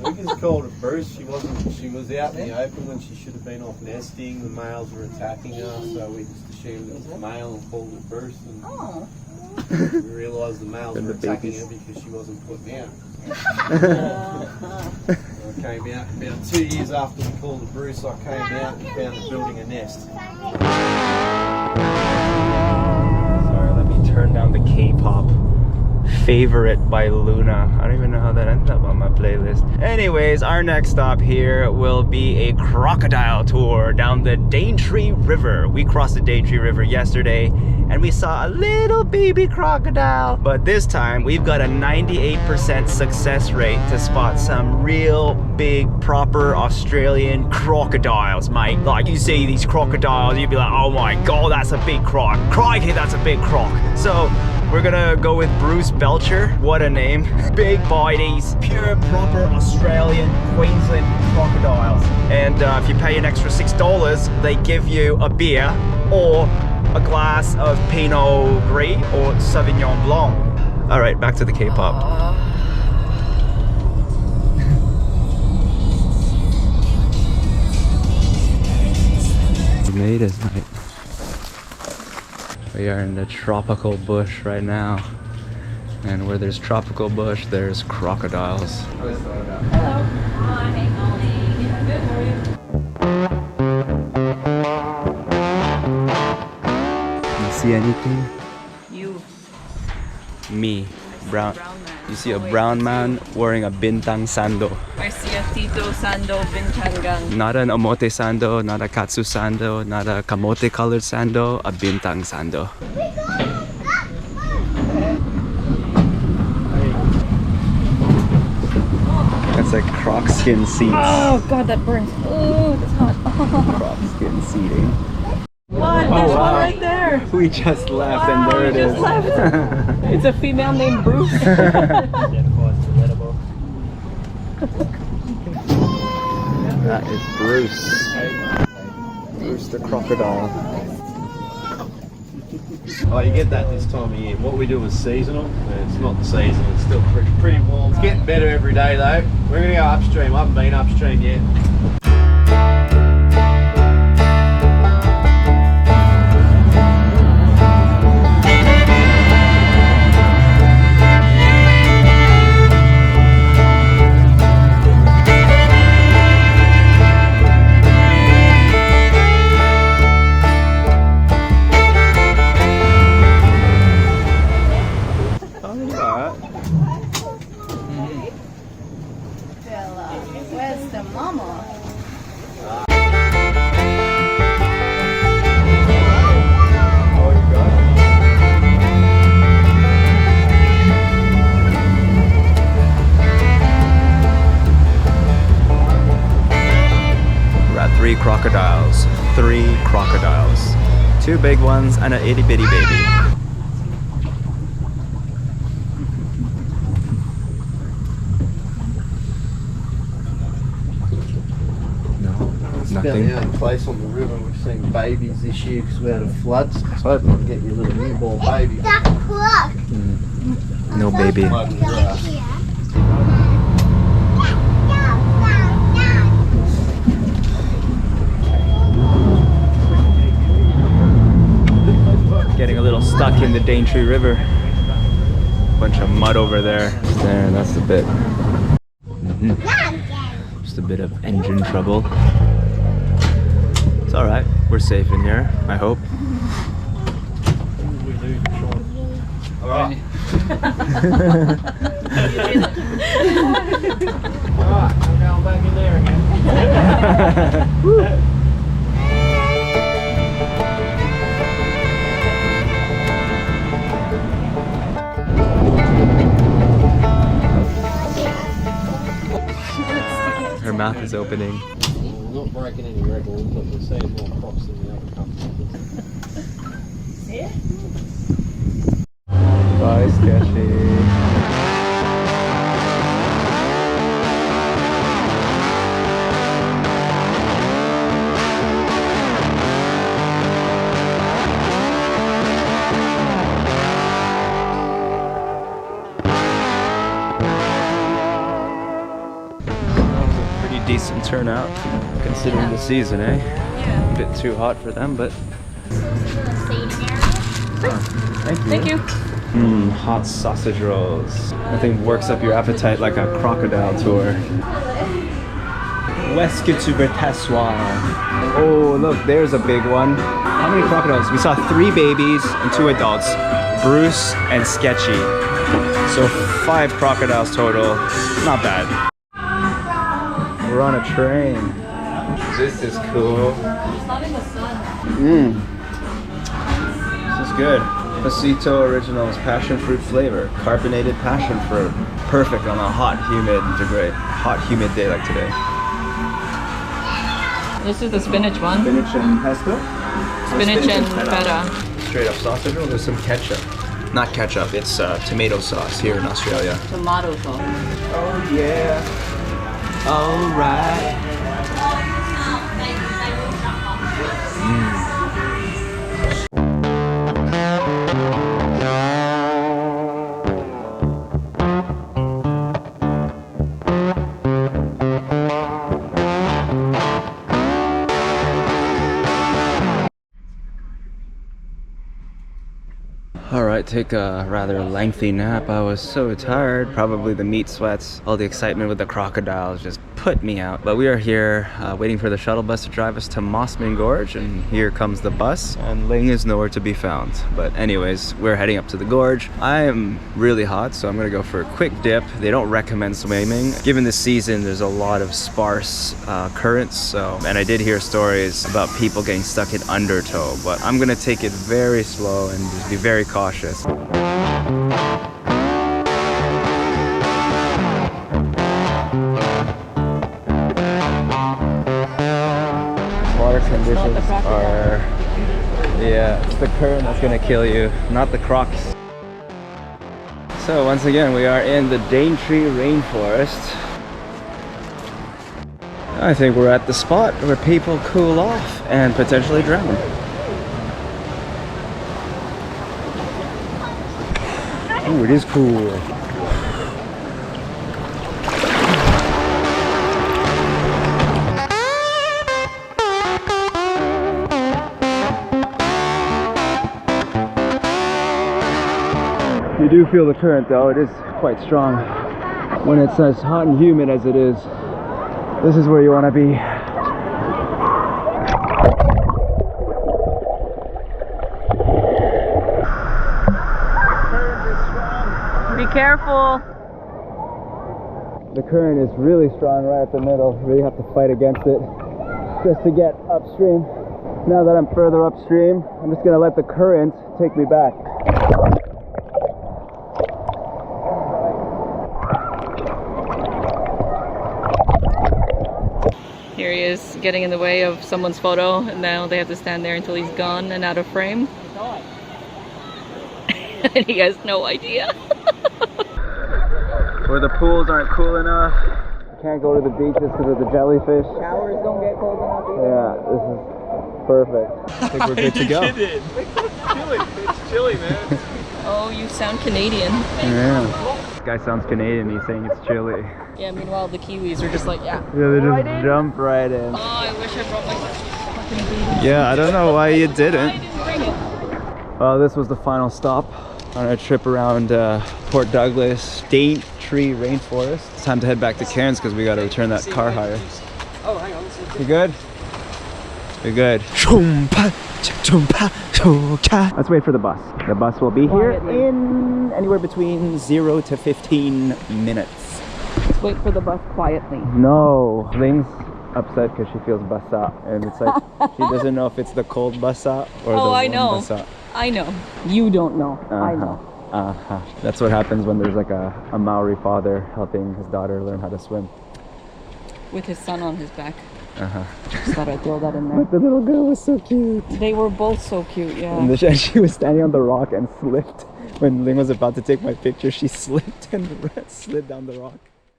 We just called it Bruce. She was out in the open when she should have been off nesting. The males were attacking her, so we just assumed it was a male and called it Bruce. And we realised the males were attacking her because she wasn't putting out. I came out about 2 years after we called it Bruce. I came out and found it building a nest. Sorry, let me turn down the K-pop. Favorite by Luna. I don't even know how that ended up on my playlist. Anyways, our next stop here will be a crocodile tour down the Daintree River. We crossed the Daintree River yesterday and we saw a little baby crocodile. But this time we've got a 98% success rate to spot some real big, proper Australian crocodiles, mate. Like you see these crocodiles, you'd be like, oh my god, that's a big croc. Crikey, that's a big croc. So we're gonna go with Bruce Belcher. What a name. Big bodies, pure proper Australian Queensland crocodiles. And if you pay an extra $6, they give you a beer or a glass of Pinot Gris or Sauvignon Blanc. All right, back to the K-pop. We made it, mate. We are in the tropical bush right now, and where there's tropical bush, there's crocodiles. Hello. Hi, Molly. Good, how are you? You see anything? You. Me. Brown. Brown man. You see a brown man wearing a bintang sando. I see a Tito Sando Bintangang. Not an omote sando, not a katsu sando, not a kamote colored sando, a bintang sando. That's like croc skin seats. Oh god, that burns. Oh, that's hot. Croc skin seating. What? Oh, There's wow. one right there. We just left Wow, and there it we is. just left. It's a female named Bruce. That is Bruce. Bruce the crocodile. Oh, you get that this time of year. What we do is seasonal. It's not the season. It's still pretty warm. It's getting better every day though. We're going to go upstream. I haven't been upstream yet. Where's the mama? We're at three crocodiles. Two big ones and an itty bitty baby. Nothing. The only place on the river we've seen babies this year because we had a flood. So hoping we'll get your little newborn baby. No baby. Flood and grass. Getting a little stuck in the Daintree River. Bunch of mud over there. There, that's the bit. Just a bit of engine trouble. It's alright, we're safe in here, I hope. Alright. Alright, I'm going back in there again. Her mouth is opening. We're not breaking any records, but we're seeing more crocs than the other companies. Bye, Sketchy. decent turnout considering the season, eh? Yeah. A bit too hot for them, but thank you. Hot sausage rolls. I think works up your appetite like a crocodile tour. Oh, look, there's a big one. How many crocodiles? We saw 3 babies and 2 adults. Bruce and Sketchy. So 5 crocodiles total. Not bad. We're on a train. This is cool. This is good. Pasito Originals passion fruit flavor, carbonated passion fruit. Perfect on a hot, humid day like today. This is the spinach one. Spinach and pesto? Spinach and feta. Straight up sausage roll. There's some ketchup. Not ketchup, it's tomato sauce here in Australia. Tomato sauce. Oh yeah. Alright. Alright, take a rather lengthy nap. I was so tired. Probably the meat sweats. All the excitement with the crocodiles just put me out. But we are here waiting for the shuttle bus to drive us to MOSSMAN Gorge. And here comes the bus. And Ling is nowhere to be found. But anyways, we're heading up to the gorge. I am really hot, so I'm going to go for a quick dip. They don't recommend swimming. Given the season, there's a lot of sparse currents. And I did hear stories about people getting stuck in undertow. But I'm going to take it very slow and just be very cautious. Water conditions are, yeah, it's the current that's gonna kill you, not the Crocs. So once again, we are in the Daintree Rainforest. I think we're at the spot where people cool off and potentially drown. Oh, it is cool. You do feel the current though, it is quite strong. When it's as hot and humid as it is, this is where you want to be. Be careful. The current is really strong right at the middle. You really have to fight against it just to get upstream. Now that I'm further upstream, I'm just gonna let the current take me back. Here he is getting in the way of someone's photo, and now they have to stand there until he's gone and out of frame. And he has no idea. Where the pools aren't cool enough. You can't go to the beaches because of the jellyfish. Showers don't get cold enough either. Yeah, this is perfect. I think we're good to go. It's chilly, man. Oh, you sound Canadian. Yeah. This guy sounds Canadian, he's saying it's chilly. Yeah, meanwhile the Kiwis are just like, yeah. Yeah, they just jump right in. Oh, I wish I brought my fucking baby. Yeah, I don't know why you I didn't. didn't bring it. Well, this was the final stop on our trip around Port Douglas, Daintree Rainforest. It's time to head back to Cairns because we got to return that car hire. Oh, hang on. You good? You're good. Let's wait for the bus. The bus will be here in anywhere between 0 to 15 minutes. Let's wait for the bus quietly. No, Ling's upset because she feels basa, and it's like she doesn't know if it's the cold basa or the warm basa. I know. You don't know. I know. That's what happens when there's like a Maori father helping his daughter learn how to swim. With his son on his back. Just thought I'd throw that in there. But the little girl was so cute. They were both so cute, yeah. And she was standing on the rock and slipped. When Ling was about to take my picture, she slipped and slid down the rock.